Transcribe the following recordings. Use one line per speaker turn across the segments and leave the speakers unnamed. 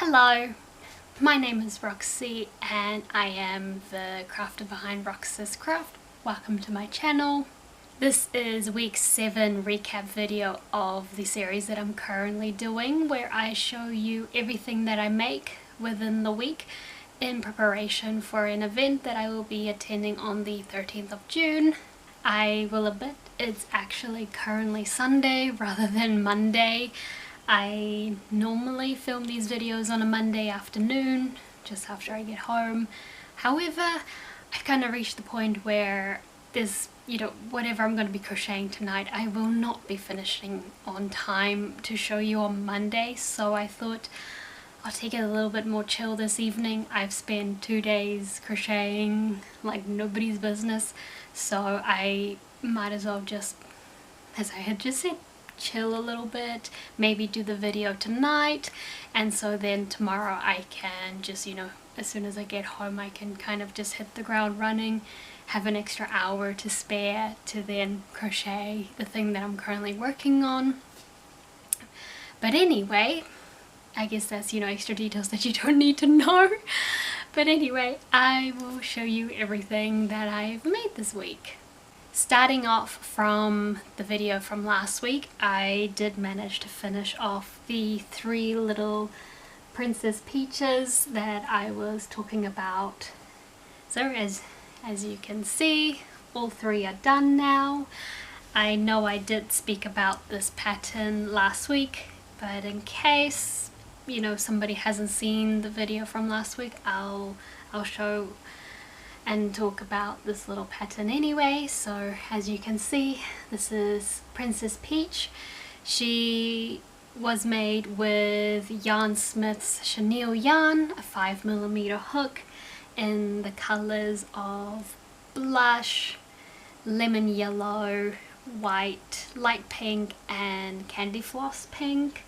Hello, my name is Roxy and I am the crafter behind Roxy's Craft. Welcome to my channel. This is week 7 recap video of the series that I'm currently doing, where I show you everything that I make within the week in preparation for an event that I will be attending on the 13th of June. I will admit it's actually currently Sunday rather than Monday. I normally film these videos on a Monday afternoon, just after I get home. However, I've kind of reached the point where there's, whatever I'm going to be crocheting tonight, I will not be finishing on time to show you on Monday, so I thought I'll take it a little bit more chill this evening. I've spent 2 days crocheting like nobody's business, so I might as well just, as I had just said, chill a little bit, maybe do the video tonight, and so then tomorrow I can just, as soon as I get home I can kind of just hit the ground running, have an extra hour to spare to then crochet the thing that I'm currently working on. But anyway, I guess that's, extra details that you don't need to know. But anyway, I will show you everything that I've made this week. Starting off from the video from last week, I did manage to finish off the 3 little Princess Peaches that I was talking about. So as you can see, all 3 are done now. I know I did speak about this pattern last week, but in case somebody hasn't seen the video from last week, I'll show and talk about this little pattern anyway. So as you can see, this is Princess Peach. She was made with Yarn Smith's chenille yarn, a 5mm hook in the colors of blush, lemon yellow, white, light pink and candy floss pink.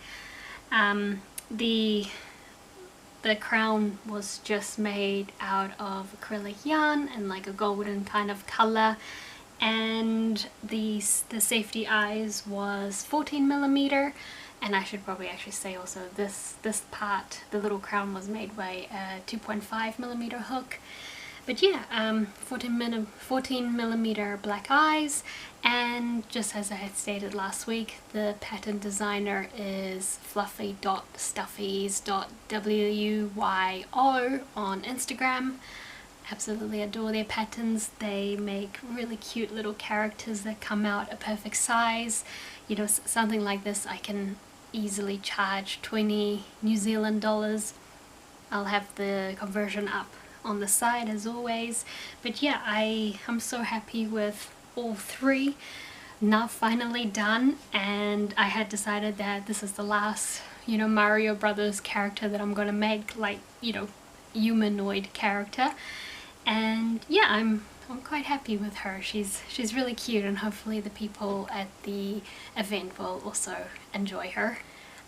The crown was just made out of acrylic yarn and like a golden kind of color, and the safety eyes was 14mm, and I should probably actually say also this part, the little crown, was made by a 2.5mm hook. But yeah, 14mm black eyes, and just as I had stated last week, the pattern designer is fluffy.stuffies.wyo on Instagram. Absolutely adore their patterns. They make really cute little characters that come out a perfect size. Something like this I can easily charge 20 New Zealand dollars. I'll have the conversion up on the side as always. But yeah, I'm so happy with all 3 now finally done, and I had decided that this is the last Mario Brothers character that I'm gonna make, like humanoid character, and yeah, I'm quite happy with her. She's really cute, and hopefully the people at the event will also enjoy her.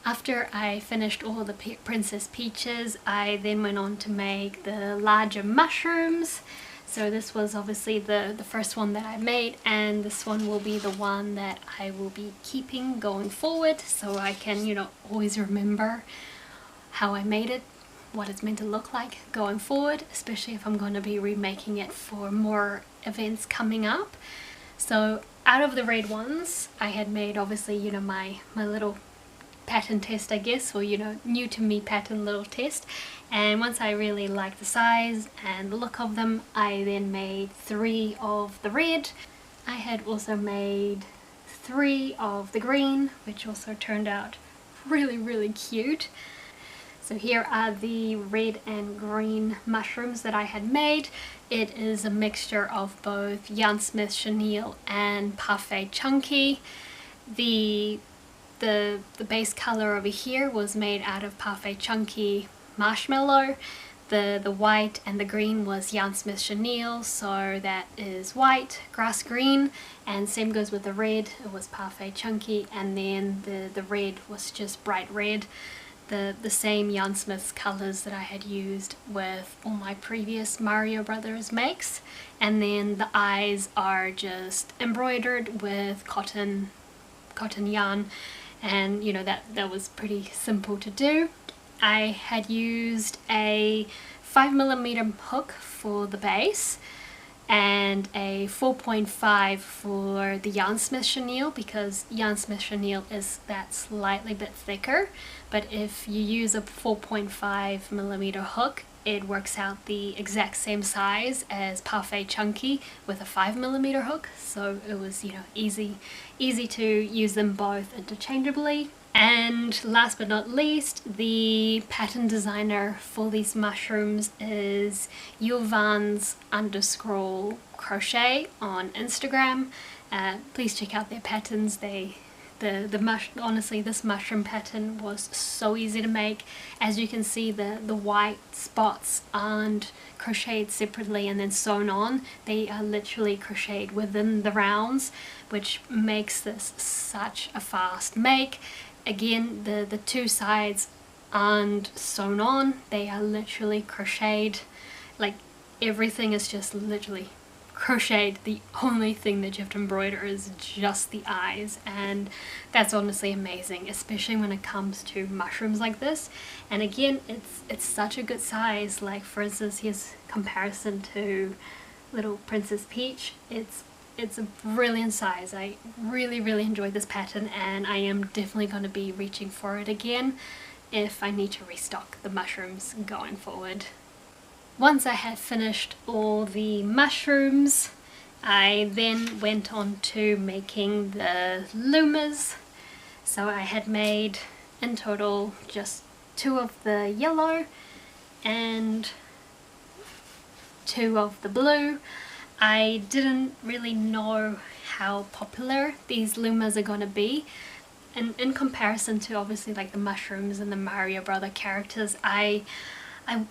After I finished all the Princess Peaches, I then went on to make the larger mushrooms. So this was obviously the first one that I made, and this one will be the one that I will be keeping going forward, so I can, always remember how I made it, what it's meant to look like going forward, especially if I'm going to be remaking it for more events coming up. So out of the red ones, I had made obviously, my little pattern test, I guess, or new to me pattern little test, and once I really liked the size and the look of them, I then made 3 of the red. I had also made 3 of the green, which also turned out really cute. So here are the red and green mushrooms that I had made. It is a mixture of both Yarn Smith chenille and Parfait Chunky. The base color over here was made out of Parfait Chunky Marshmallow. The white and the green was Yarn Smith chenille, so that is white, grass green, and same goes with the red. It was Parfait Chunky, and then the red was just bright red. The same Yarn Smith's colors that I had used with all my previous Mario Brothers makes, and then the eyes are just embroidered with cotton yarn, and that was pretty simple to do. I had used a 5mm hook for the base and a 4.5 for the yarnsmith chenille, because yarnsmith chenille is that slightly bit thicker, but if you use a 4.5mm hook, it works out the exact same size as Parfait Chunky with a 5mm hook, so it was, you know, easy to use them both interchangeably. And last but not least, the pattern designer for these mushrooms is Yuvans_crochet on Instagram. Please check out their patterns. Honestly, this mushroom pattern was so easy to make. As you can see, the white spots aren't crocheted separately and then sewn on. They are literally crocheted within the rounds, which makes this such a fast make. Again, the two sides aren't sewn on, they are literally crocheted. Like, everything is just literally crocheted. The only thing that you have to embroider is just the eyes, and that's honestly amazing, especially when it comes to mushrooms like this. And again, it's such a good size. Like, for instance, here's comparison to Little Princess Peach. It's a brilliant size. I really enjoyed this pattern, and I am definitely going to be reaching for it again if I need to restock the mushrooms going forward. Once I had finished all the mushrooms, I then went on to making the loomers. So I had made in total just 2 of the yellow and 2 of the blue. I didn't really know how popular these loomers are going to be, and in comparison to obviously like the mushrooms and the Mario Brother characters, I'm a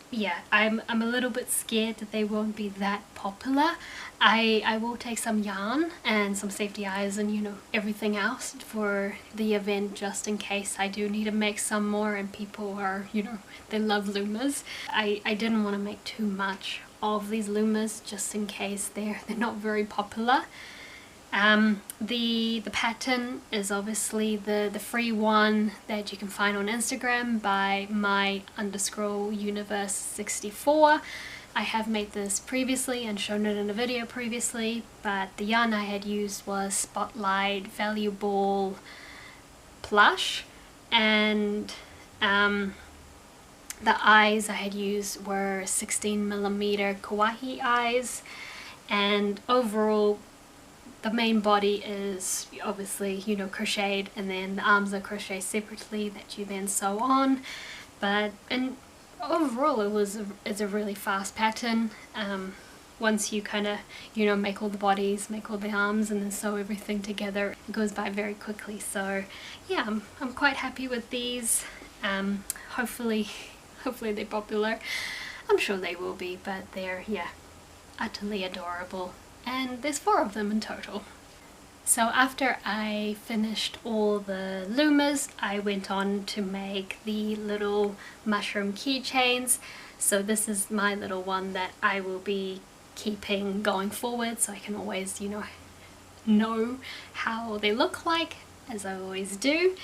little bit scared that they won't be that popular. I will take some yarn and some safety eyes and, you know, everything else for the event, just in case I do need to make some more and people are, you know, they love loomers. I didn't want to make too much of these loomers just in case they're not very popular. The pattern is obviously the free one that you can find on Instagram by my_universe64. I have made this previously and shown it in a video previously, but the yarn I had used was Spotlight Valuable Plush, and the eyes I had used were 16mm kawaii eyes, and overall the main body is obviously, you know, crocheted, and then the arms are crocheted separately that you then sew on. And overall it's a really fast pattern. Once you kind of, you know, make all the bodies, make all the arms, and then sew everything together, it goes by very quickly. So yeah, I'm quite happy with these. Hopefully they're popular. I'm sure they will be, but they're, yeah, utterly adorable. And there's 4 of them in total. So after I finished all the loomers, I went on to make the little mushroom keychains. So this is my little one that I will be keeping going forward, so I can always, you know how they look like, as I always do.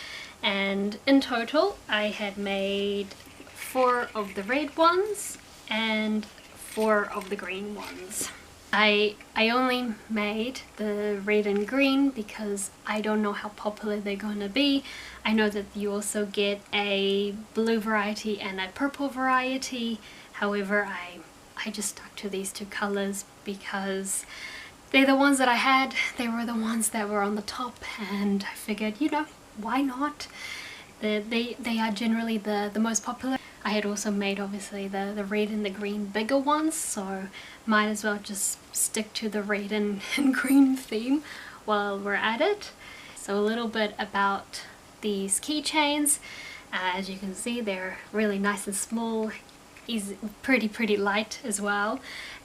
And in total I had made 4 of the red ones and 4 of the green ones. I only made the red and green because I don't know how popular they're going to be. I know that you also get a blue variety and a purple variety. However, I just stuck to these 2 colors because they're the ones that I had. They were the ones that were on the top, and I figured, you know, why not? They are generally the most popular. I had also made obviously the red and the green bigger ones, so might as well just stick to the red and green theme while we're at it. So a little bit about these keychains. As you can see, they're really nice and small, easy, pretty light as well.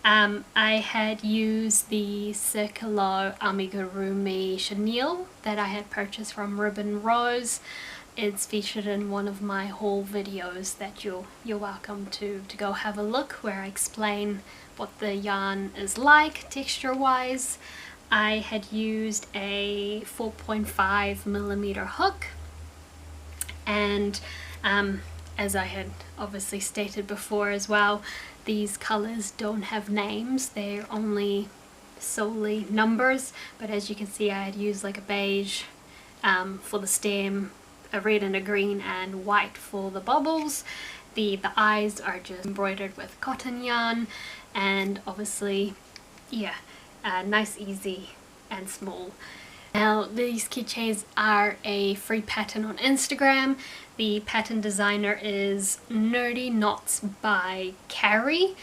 I had used the Circular Amigurumi chenille that I had purchased from Ribbon Rose. It's featured in one of my haul videos that you're welcome to go have a look, where I explain what the yarn is like texture wise. I had used a 4.5mm hook, and as I had obviously stated before as well, these colors don't have names, they're only solely numbers. But as you can see, I had used like a beige for the stem, a red and a green, and white for the bubbles. The eyes are just embroidered with cotton yarn, and obviously, yeah, nice, easy and small. Now these keychains are a free pattern on Instagram. The pattern designer is Nerdy Knots by Carrie.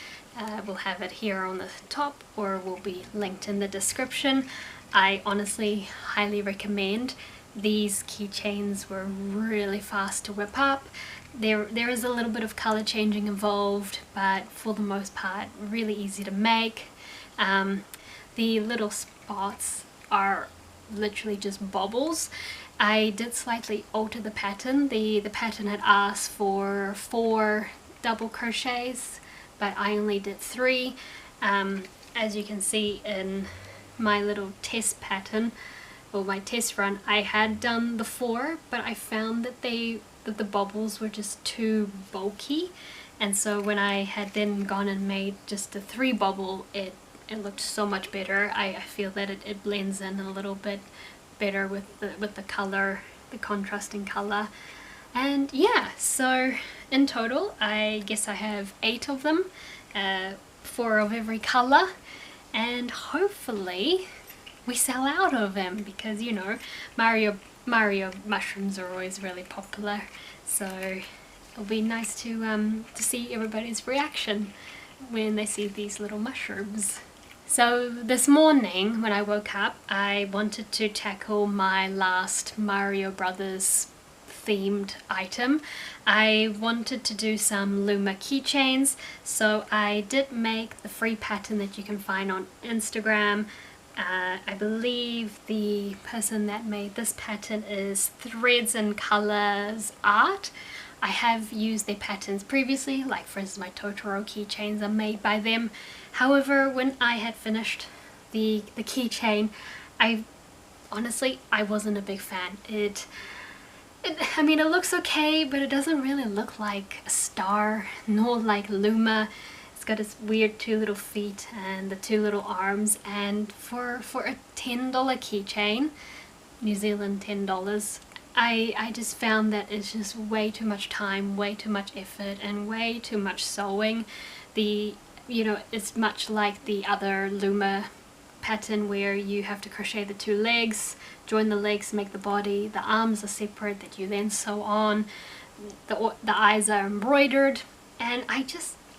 We'll have it here on the top, or will be linked in the description. I honestly highly recommend. These keychains were really fast to whip up. There is a little bit of color changing involved, but for the most part really easy to make. The little spots are literally just bobbles. I did slightly alter the pattern. The pattern had asked for 4 double crochets, but I only did 3. As you can see in my little test pattern, or my test run, I had done the 4, but I found that the bobbles were just too bulky, and so when I had then gone and made just the 3 bubble, it looked so much better. I feel that it blends in a little bit better with the color, the contrasting color. And yeah, so in total I guess I have 8 of them, 4 of every color, and hopefully we sell out of them, because you know, Mario mushrooms are always really popular, so it'll be nice to see everybody's reaction when they see these little mushrooms. So this morning when I woke up, I wanted to tackle my last Mario Brothers themed item. I wanted to do some Luma keychains, so I did make the free pattern that you can find on Instagram. I believe the person that made this pattern is Threads and Colors Art. I have used their patterns previously, like for instance my Totoro keychains are made by them. However, when I had finished the keychain, I wasn't a big fan. I mean, it looks okay, but it doesn't really look like a star, nor like Luma. It's got its weird 2 little feet and the 2 little arms, and for a $10 keychain, New Zealand $10, I just found that it's just way too much time, way too much effort, and way too much sewing. You know, it's much like the other Luma pattern where you have to crochet the 2 legs, join the legs, make the body, the arms are separate that you then sew on, the eyes are embroidered, and I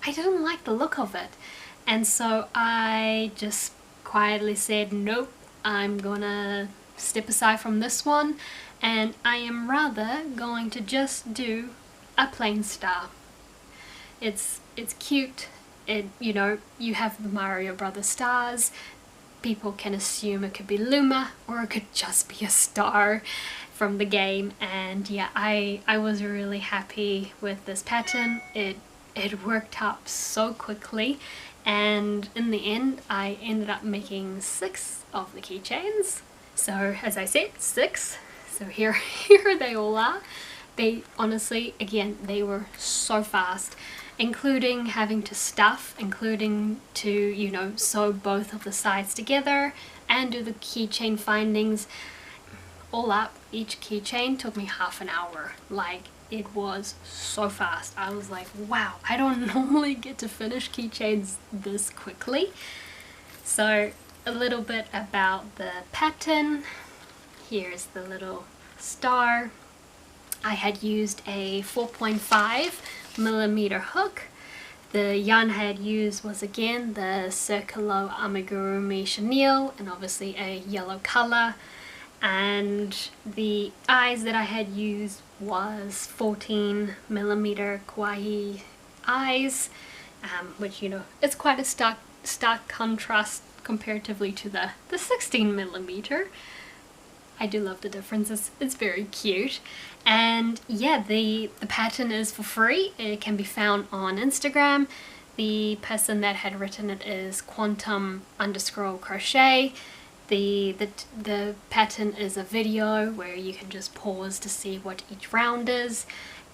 didn't like the look of it, and so I just quietly said, nope, I'm gonna step aside from this one, and I am rather going to just do a plain star. It's cute. You know, you have the Mario Brothers stars. People can assume it could be Luma, or it could just be a star from the game. And yeah, I was really happy with this pattern. It worked out so quickly, and in the end I ended up making 6 of the keychains. So as I said, 6. So here they all are. They honestly, again, they were so fast, including having to stuff, including to, you know, sew both of the sides together and do the keychain findings. All up, each keychain took me half an hour. Like, it was so fast. I was like, wow, I don't normally get to finish keychains this quickly. So a little bit about the pattern. Here's the little star. I had used a 4.5mm hook. The yarn I had used was again the Circulo Amigurumi chenille, and obviously a yellow color. And the eyes that I had used was 14mm kawaii eyes, which, you know, it's quite a stark contrast comparatively to the 16mm. I do love the difference. It's very cute. And yeah, the pattern is for free. It can be found on Instagram. The person that had written it is quantum_crochet. The pattern is a video where you can just pause to see what each round is,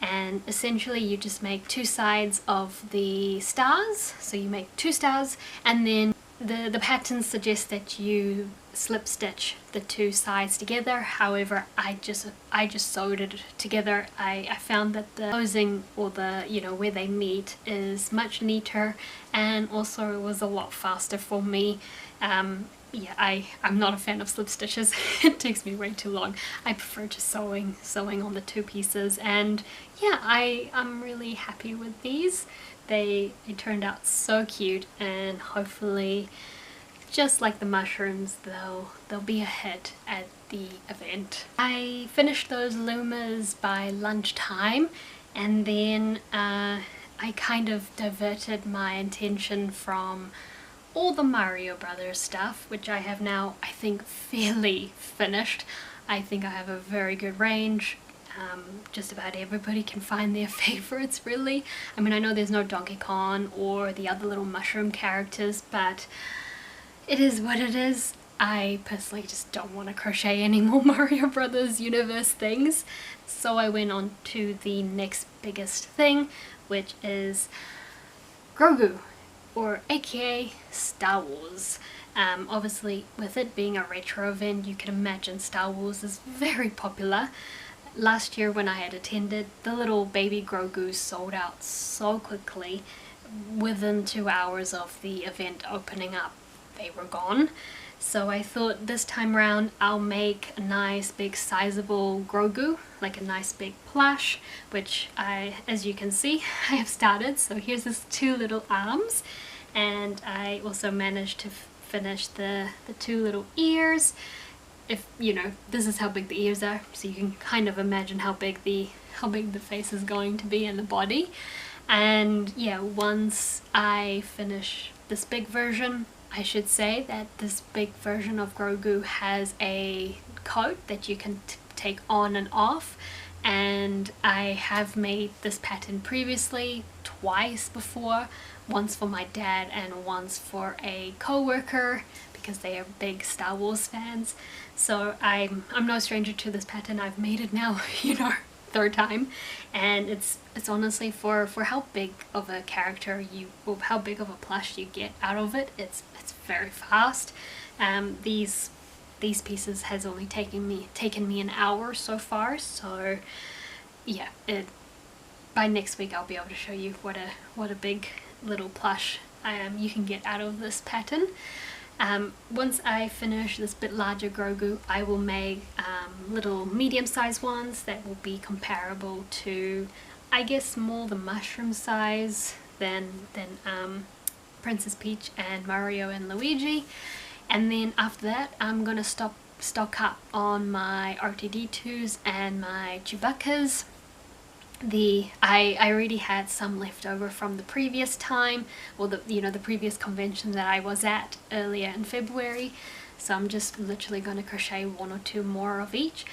and essentially you just make two sides of the stars. So you make two stars, and then the pattern suggests that you slip stitch the two sides together. However, I just sewed it together. I found that the closing, or the, you know, where they meet, is much neater, and also it was a lot faster for me. Yeah, I'm not a fan of slip stitches. It takes me way too long. I prefer just sewing on the two pieces, and yeah, I'm really happy with these. They turned out so cute, and hopefully, just like the mushrooms, they'll be a hit at the event. I finished those loomers by lunchtime, and then I kind of diverted my attention from all the Mario Brothers stuff, which I have now, I think, fairly finished. I think I have a very good range. Just about everybody can find their favorites, really. I mean, I know there's no Donkey Kong or the other little mushroom characters, but it is what it is. I personally just don't want to crochet any more Mario Brothers universe things, so I went on to the next biggest thing, which is Grogu, or aka Star Wars. Obviously, with it being a retro event, you can imagine Star Wars is very popular. Last year when I had attended, the little baby Grogu sold out so quickly. Within 2 hours of the event opening up, they were gone. So I thought this time around I'll make a nice big sizable Grogu, like a nice big plush, which as you can see, I have started. So here's his two little arms, and I also managed to finish the two little ears. If you know, this is how big the ears are, so you can kind of imagine how big the face is going to be in the body. And yeah, once I finish this big version, I should say that this big version of Grogu has a coat that you can take on and off, and I have made this pattern previously twice before, once for my dad and once for a co-worker, because they are big Star Wars fans. So I'm no stranger to this pattern. I've made it now, you know, third time, and it's honestly for how big of a character or how big of a plush you get out of it, it's very fast. These pieces has only taken me an hour so far, so yeah, by next week I'll be able to show you what a big little plush you can get out of this pattern. Once I finish this bit larger Grogu, I will make little medium-sized ones that will be comparable to, I guess, more the mushroom size than Princess Peach and Mario and Luigi. And then after that, I'm gonna stock up on my R2-D2s and my Chewbacca's. I already had some left over from the previous time, or the previous convention that I was at earlier in February, so I'm just literally going to crochet 1 or 2 more of each.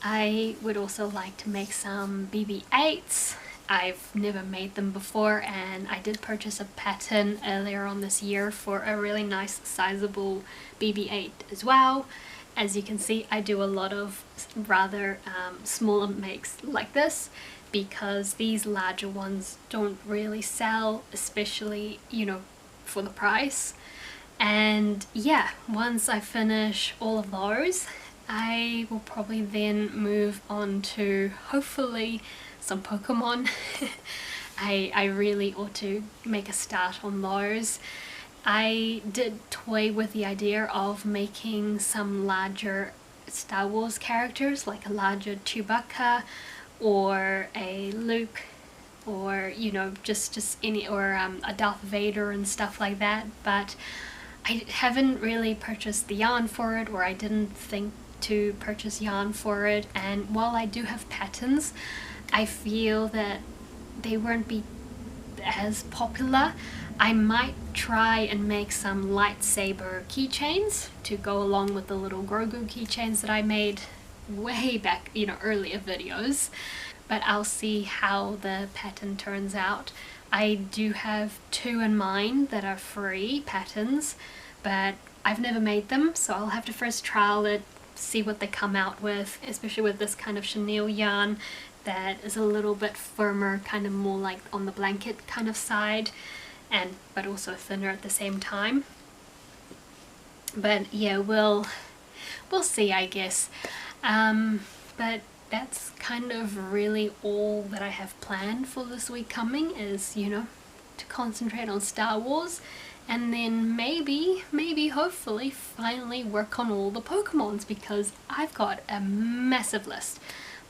I would also like to make some BB-8s. I've never made them before, and I did purchase a pattern earlier on this year for a really nice sizable BB-8 as well. As you can see, I do a lot of rather smaller makes like this, because these larger ones don't really sell, especially, you know, for the price. And yeah, once I finish all of those, I will probably then move on to hopefully some Pokemon. I really ought to make a start on those. I did toy with the idea of making some larger Star Wars characters, like a larger Chewbacca or a Luke, or you know, just any, or a Darth Vader and stuff like that, but I haven't really purchased the yarn for it, or I didn't think to purchase yarn for it. And while I do have patterns, I feel that they won't be as popular. I might try and make some lightsaber keychains to go along with the little Grogu keychains that I made way back, you know, earlier videos, but I'll see how the pattern turns out. I do have 2 in mind that are free patterns, but I've never made them, so I'll have to first trial it, see what they come out with, especially with this kind of chenille yarn. that is a little bit firmer, kind of more like on the blanket kind of side, but also thinner at the same time. But yeah, we'll see, I guess. But that's kind of really all that I have planned for this week coming, is, you know, to concentrate on Star Wars, and then maybe hopefully finally work on all the Pokemons, because I've got a massive list.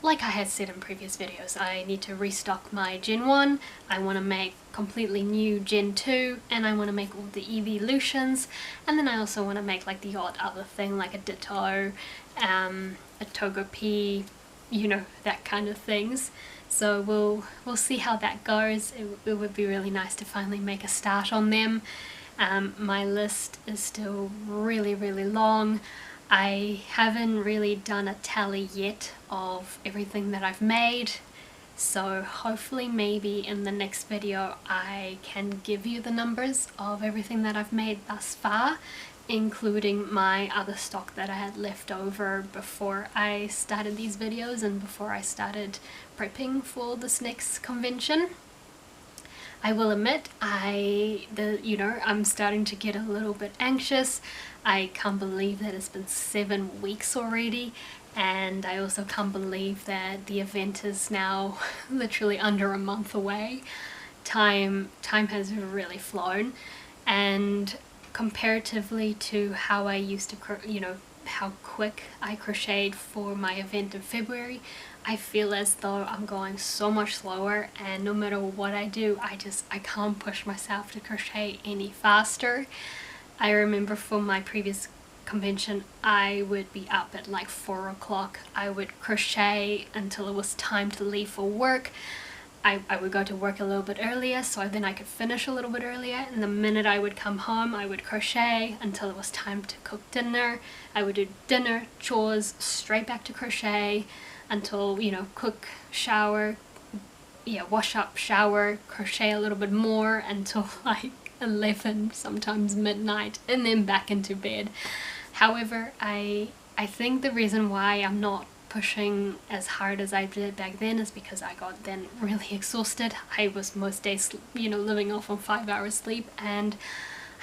Like I had said in previous videos, I need to restock my Gen 1, I want to make completely new Gen 2, and I want to make all the evolutions, and then I also want to make like the odd other thing, like a Ditto, a Togepi, you know, that kind of things. So we'll see how that goes. It would be really nice to finally make a start on them. My list is still really long. I haven't really done a tally yet of everything that I've made, so hopefully maybe in the next video I can give you the numbers of everything that I've made thus far, including my other stock that I had left over before I started these videos and before I started prepping for this next convention. I will admit, I'm starting to get a little bit anxious. I can't believe that it's been 7 weeks already, and I also can't believe that the event is now literally under a month away. Time has really flown, and comparatively to how I used to, how quick I crocheted for my event in February, I feel as though I'm going so much slower, and no matter what I do, I can't push myself to crochet any faster. I remember for my previous convention, I would be up at like 4 o'clock. I would crochet until it was time to leave for work. I would go to work a little bit earlier so then I could finish a little bit earlier, and the minute I would come home I would crochet until it was time to cook dinner. I would do dinner, chores, straight back to crochet until, you know, cook, shower, wash up, shower, crochet a little bit more until like 11, sometimes midnight, and then back into bed. However, I think the reason why I'm not pushing as hard as I did back then is because I got then really exhausted. I was most days, you know, living off on 5 hours sleep, and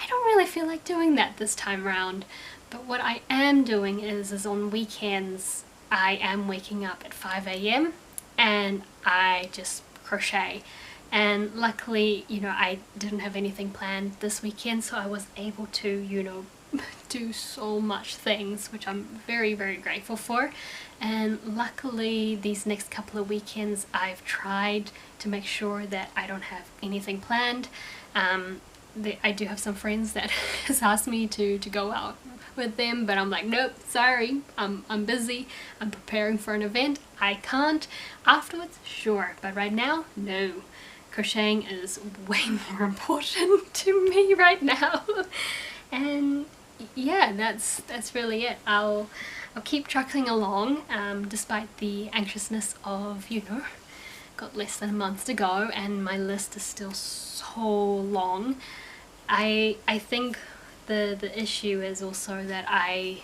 I don't really feel like doing that this time around. But what I am doing is on weekends I am waking up at 5 a.m. and I just crochet. And luckily, you know, I didn't have anything planned this weekend, so I was able to, you know, do so much things, which I'm very grateful for. And luckily these next couple of weekends I've tried to make sure that I don't have anything planned. I do have some friends that has asked me to go out with them, but I'm like, nope, sorry, I'm busy, I'm preparing for an event, I can't. Afterwards, sure, but right now, no. Crocheting is way more important to me right now. And yeah, that's really it. I'll keep trucking along, despite the anxiousness of, you know, got less than a month to go and my list is still so long. I think the issue is also that I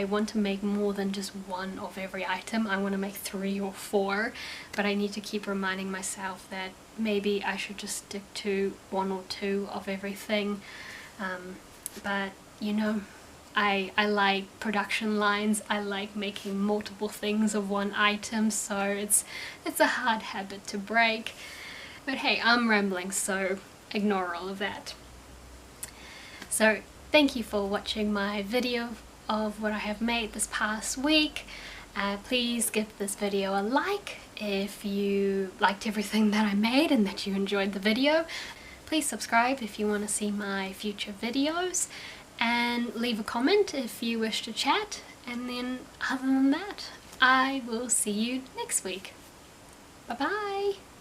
want to make more than just one of every item. I want to make 3 or 4, but I need to keep reminding myself that maybe I should just stick to 1 or 2 of everything. But you know, I like production lines, I like making multiple things of one item, so it's a hard habit to break. But hey, I'm rambling, so ignore all of that. So thank you for watching my video of what I have made this past week. Please give this video a like if you liked everything that I made and that you enjoyed the video. Please subscribe if you want to see my future videos, and leave a comment if you wish to chat. And then other than that, I will see you next week. Bye bye!